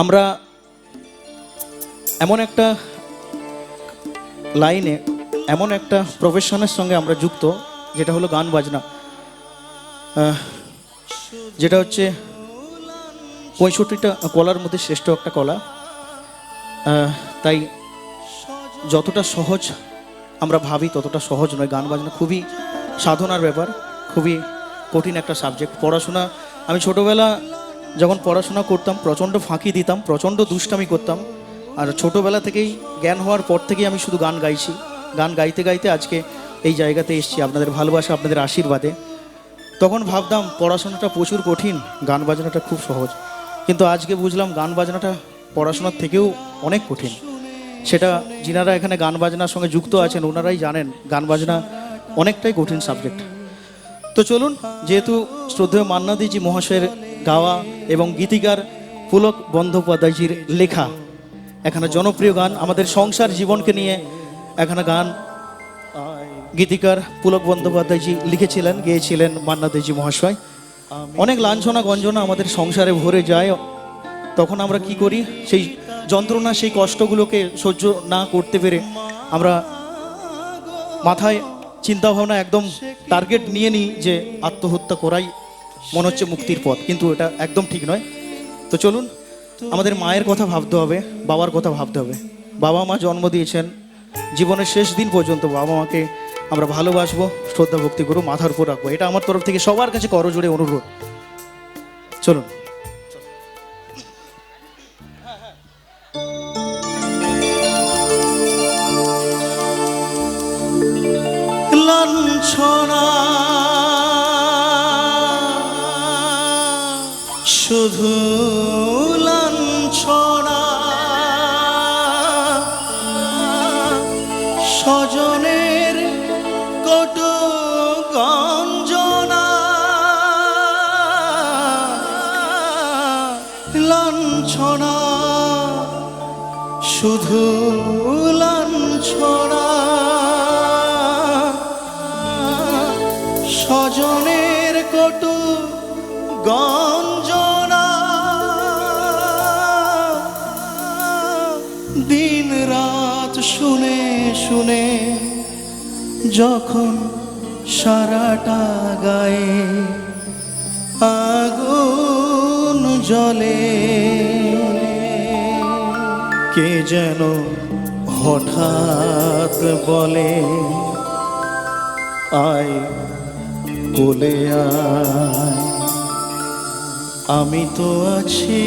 আমরা এমন একটা লাইনে এমন একটা প্রফেশনের সঙ্গে আমরা যুক্ত, যেটা হলো গান বাজনা, যেটা হচ্ছে 65টা কলার মধ্যে শ্রেষ্ঠ একটা কলা। তাই যতটা সহজ আমরা ভাবি ততটা সহজ নয়। গান বাজনা খুবই সাধনার ব্যাপার, খুবই কঠিন একটা সাবজেক্ট। পড়াশোনা, আমি ছোটোবেলা যখন পড়াশোনা করতাম প্রচণ্ড ফাঁকি দিতাম, প্রচণ্ড দুষ্টামি করতাম। আর ছোটোবেলা থেকেই জ্ঞান হওয়ার পর থেকেই আমি শুধু গান গাইছি। গান গাইতে গাইতে আজকে এই জায়গাতে এসেছি আপনাদের ভালোবাসা, আপনাদের আশীর্বাদে। তখন ভাবতাম পড়াশোনাটা প্রচুর কঠিন, গান বাজনাটা খুব সহজ। কিন্তু আজকে বুঝলাম গান বাজনাটা পড়াশোনার থেকেও অনেক কঠিন। সেটা যিনারা এখানে গান বাজনার সঙ্গে যুক্ত আছেন ওনারাই জানেন, গান বাজনা অনেকটাই কঠিন সাবজেক্ট। তো চলুন, যেহেতু শ্রদ্ধেয় মান্নাদিজি মহাশয়ের গাওয়া এবং গীতিকার পুলক বন্দ্যোপাধ্যায়জির লেখা এখানে জনপ্রিয় গান, আমাদের সংসার জীবনকে নিয়ে এখানে গান গীতিকার পুলক বন্দ্যোপাধ্যায়জি লিখেছিলেন, গেয়েছিলেন মান্নাদিজি মহাশয়। অনেক লাঞ্ছনা গঞ্জনা আমাদের সংসারে ভরে যায়, তখন আমরা কি করি? সেই যন্ত্রণা, সেই কষ্টগুলোকে সহ্য না করতে পেরে আমরা মাথায় চিন্তাভাবনা একদম টার্গেট নিয়ে নিই যে আত্মহত্যা করাই মনে হচ্ছে মুক্তির পথ, কিন্তু এটা একদম ঠিক নয়। তো চলুন, আমাদের মায়ের কথা ভাবতে হবে, বাবার কথা ভাবতে হবে। বাবা মা জন্ম দিয়েছেন, জীবনের শেষ দিন পর্যন্ত বাবা মাকে আমরা ভালোবাসবো, শ্রদ্ধা ভক্তি করবো, মাথার উপর রাখবো। এটা আমার তরফ থেকে সবার কাছে করজোড়ে অনুরোধ। চলুন। লাঞ্ছনা শুধু লাঞ্ছনা, স্বজনের কটু গঞ্জনা, লাঞ্ছনা শুধু লাঞ্ছনা, স্বজনের কটু গঞ্জনা, দিন রাত শুনে শুনে যখন সারাটা গায়ে আগুন জ্বলে, কে যেন হঠাৎ বলে আয় কোলে আয়, আমি তো আছি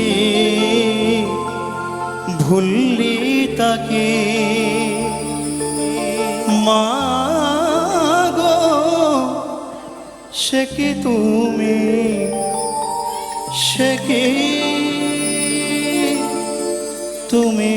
ভুললি তাকে, মা গো সে কি তুমি, সে কি তুমি।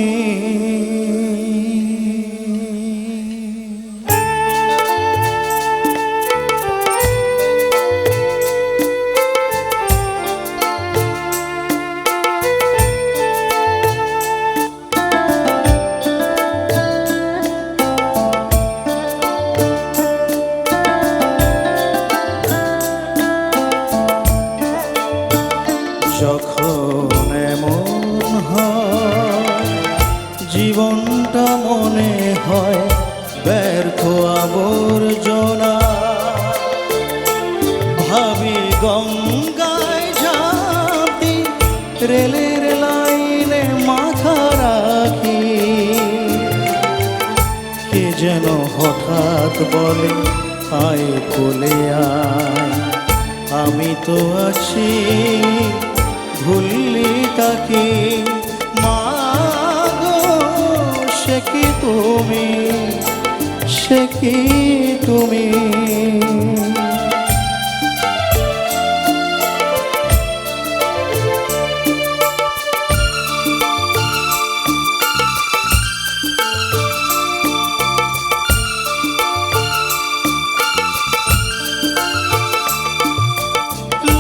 যখন এমন হয় জীবনটা মনে হয় ব্যর্থ আবর্জনা, ভাবি গঙ্গায় ঝাঁপি রেলের লাইনে মাথা রাখি, কে যেন হঠাৎ বলে আয় কোলে আয়, আমি তো আছি ভুললি তাকে, মা গো সে কি তুমি, সে কি তুমি।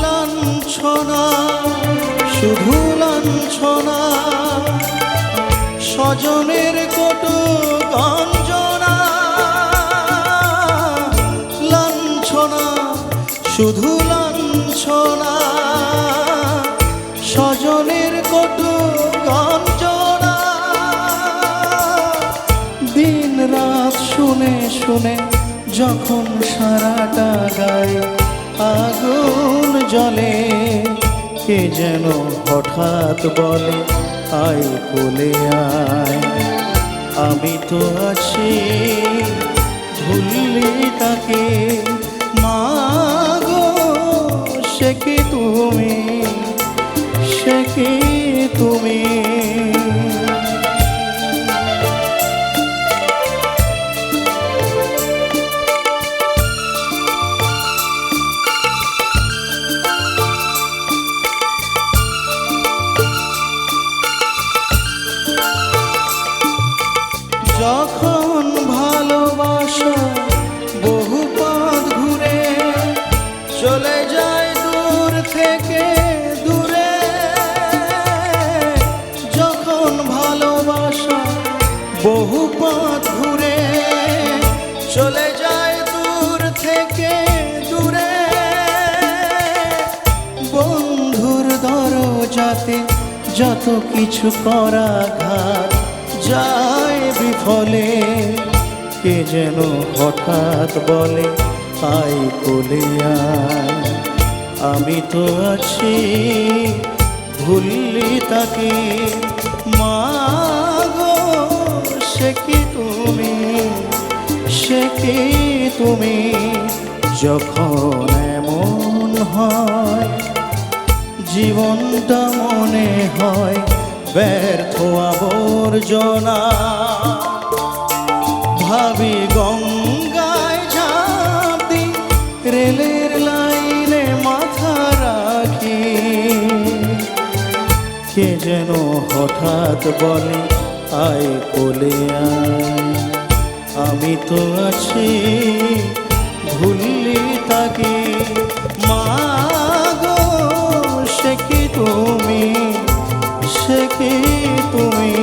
লাঞ্ছনা শুধু লাঞ্ছনা, স্বজনের কটু গঞ্জনা, লাঞ্ছনা শুধু লাঞ্ছনা, স্বজনের কটু শুনে যখন সারাটা গায়ে আগুন জ্বলে, কে যেন হঠাৎ বলে আয় কোলে আয়। আমি তো আছি ভুললি তাকে, মা গো সে কি তুমি, সে কি তুমি। যখন ভালোবাসা বহু পথ ঘুরে চলে যায় দূর থেকে দূরে, যখন ভালোবাসা বহু পথ ঘুরে চলে যায় দূর থেকে দূরে, বন্ধুর দরজাতে যত কিছু করা ঘাত যায় বিফলে, কে যেন হঠাৎ বলে আয় কোলে আয়। আমি তো আছি ভুললি তাকে, মা গো সে কি তুমি, সে কি তুমি। যখন এমন হয় জীবনটা মনে হয় ব্যর্থ আবর্জনা, ভাবি গঙ্গায় ঝাঁপ দি রেলের লাইনে মাথা রাখি, কে যেন হঠাৎ বলে আয় কোলে আয়। আমি তো আছি ভুললি তাকে, মা গো সে কি তুমি, সে কি তুমি,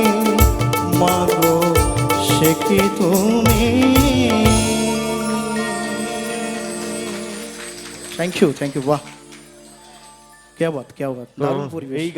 মা গো সে কি তুমি। থ্যাংক ইউ, বাহ, क्या बात, दारुण परिवेश।